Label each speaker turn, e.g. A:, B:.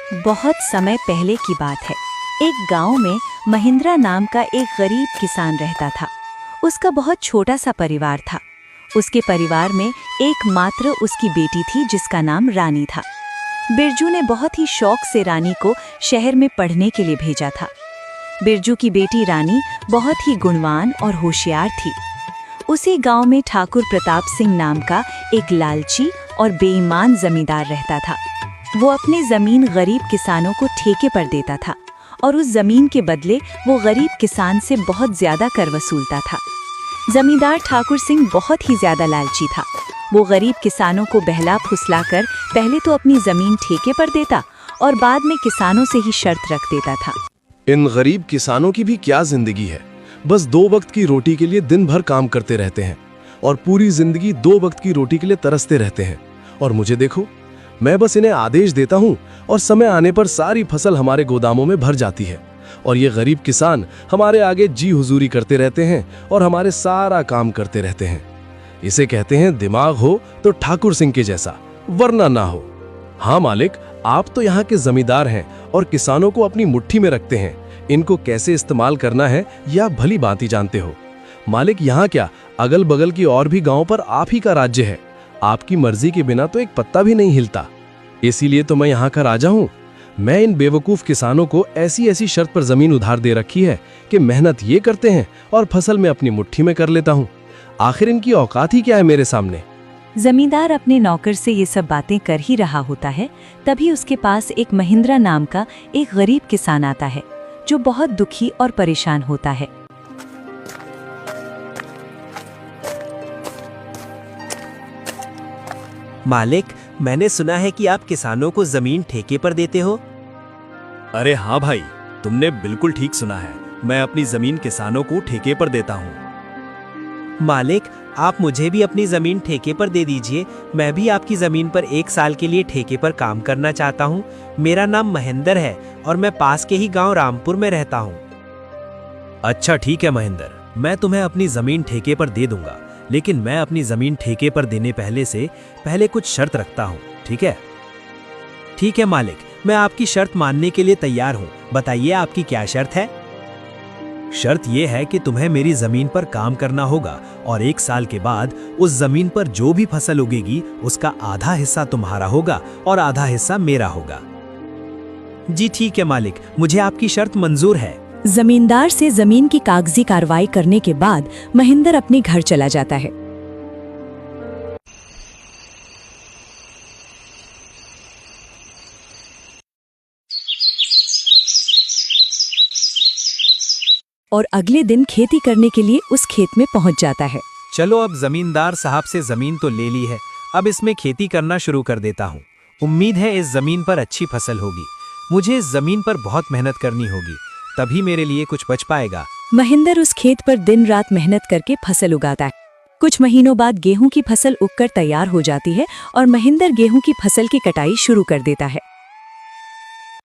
A: बहुत समय पहले की बात है। एक गांव में महिंद्रा नाम का एक गरीब किसान रहता था। उसका बहुत छोटा सा परिवार था। उसके परिवार में एकमात्र उसकी बेटी थी जिसका नाम रानी था। बिरजू ने बहुत ही शौक से रानी को शहर में पढ़ने के लिए भेजा था। बिरजू की बेटी रानी बहुत ही गुणवान और होशियार थी। उसी गांव में ठाकुर प्रताप सिंह नाम का एक लालची और बेईमान जमींदार रहता था। वो अपनी जमीन गरीब किसानों को ठेके पर देता था और उस जमीन के बदले वो गरीब किसान से बहुत ज्यादा कर वसूलता था। जमींदार ठाकुर सिंह बहुत ही ज्यादा लालची था। वो गरीब किसानों को बहला फुसलाकर पहले तो अपनी जमीन ठेके पर देता और बाद में किसानों से ही शर्त रख देता था।
B: इन गरीब किसानों की भी क्या जिंदगी है। बस 2 वक्त की रोटी के लिए दिन भर काम करते रहते हैं और पूरी जिंदगी 2 वक्त की रोटी के लिए तरसते रहते हैं। और मुझे देखो, मैं बस इन्हें आदेश देता हूँ और समय आने पर सारी फसल हमारे गोदामों में भर जाती है और ये गरीब किसान हमारे आगे जी हुजूरी करते रहते हैं और हमारे सारा काम करते रहते हैं। इसे कहते हैं दिमाग हो तो ठाकुर सिंह के जैसा, वरना ना हो। हाँ मालिक, आप तो यहाँ के जमींदार हैं और किसानों को अपनी मुट्ठी में रखते हैं। इनको कैसे इस्तेमाल करना है यह भली भांति जानते हो। मालिक, यहाँ क्या, अगल बगल की और भी गांव पर आप ही का राज्य है। आपकी मर्जी के बिना तो एक पत्ता भी नहीं हिलता। इसीलिए तो मैं यहाँ का राजा हूँ। मैं इन बेवकूफ किसानों को ऐसी ऐसी शर्त पर जमीन उधार दे रखी है कि मेहनत ये करते हैं और फसल में अपनी मुट्ठी में कर लेता हूँ। आखिर इनकी औकात ही क्या है मेरे सामने।
A: जमींदार अपने नौकर से ये सब बातें कर ही रहा होता है, तभी उसके पास एक महिंद्रा नाम का एक गरीब किसान आता है जो बहुत दुखी और परेशान होता है।
C: मालिक, मैंने सुना है कि आप किसानों को जमीन ठेके पर देते हो।
D: अरे हाँ भाई, तुमने बिल्कुल ठीक सुना है। मैं अपनी जमीन किसानों को ठेके पर देता हूँ।
C: मालिक, आप मुझे भी अपनी जमीन ठेके पर दे दीजिए। मैं भी आपकी जमीन पर 1 साल के लिए ठेके पर काम करना चाहता हूँ। मेरा नाम महेंद्र है और मैं पास के ही गांव रामपुर में रहता हूँ।
D: अच्छा ठीक है महेंद्र, मैं तुम्हें अपनी जमीन ठेके पर दे दूंगा, लेकिन मैं अपनी जमीन ठेके पर देने पहले कुछ शर्त रखता हूँ, ठीक है?
C: ठीक है मालिक, मैं आपकी शर्त मानने के लिए तैयार हूँ। बताइए आपकी क्या शर्त है?
D: शर्त यह है कि तुम्हें मेरी जमीन पर काम करना होगा और 1 साल के बाद उस जमीन पर जो भी फसल उगेगी उसका आधा हिस्सा तुम्हारा होगा और आधा हिस्सा मेरा होगा।
C: जी ठीक है मालिक, मुझे आपकी शर्त मंजूर है।
A: जमींदार से जमीन की कागजी कार्रवाई करने के बाद महिंद्र अपने घर चला जाता है। और अगले दिन खेती करने के लिए उस खेत में पहुंच जाता है।
C: चलो, अब जमींदार साहब से जमीन तो ले ली है, अब इसमें खेती करना शुरू कर देता हूँ। उम्मीद है इस जमीन पर अच्छी फसल होगी। मुझे इस जमीन पर बहुत मेहनत करनी होगी, तभी मेरे लिए कुछ बच पाएगा।
A: महिंद्र उस खेत पर दिन रात मेहनत करके फसल उगाता है। कुछ महीनों बाद गेहूं की फसल उगकर तैयार हो जाती है और महिंद्र गेहूं की फसल की कटाई शुरू कर देता है।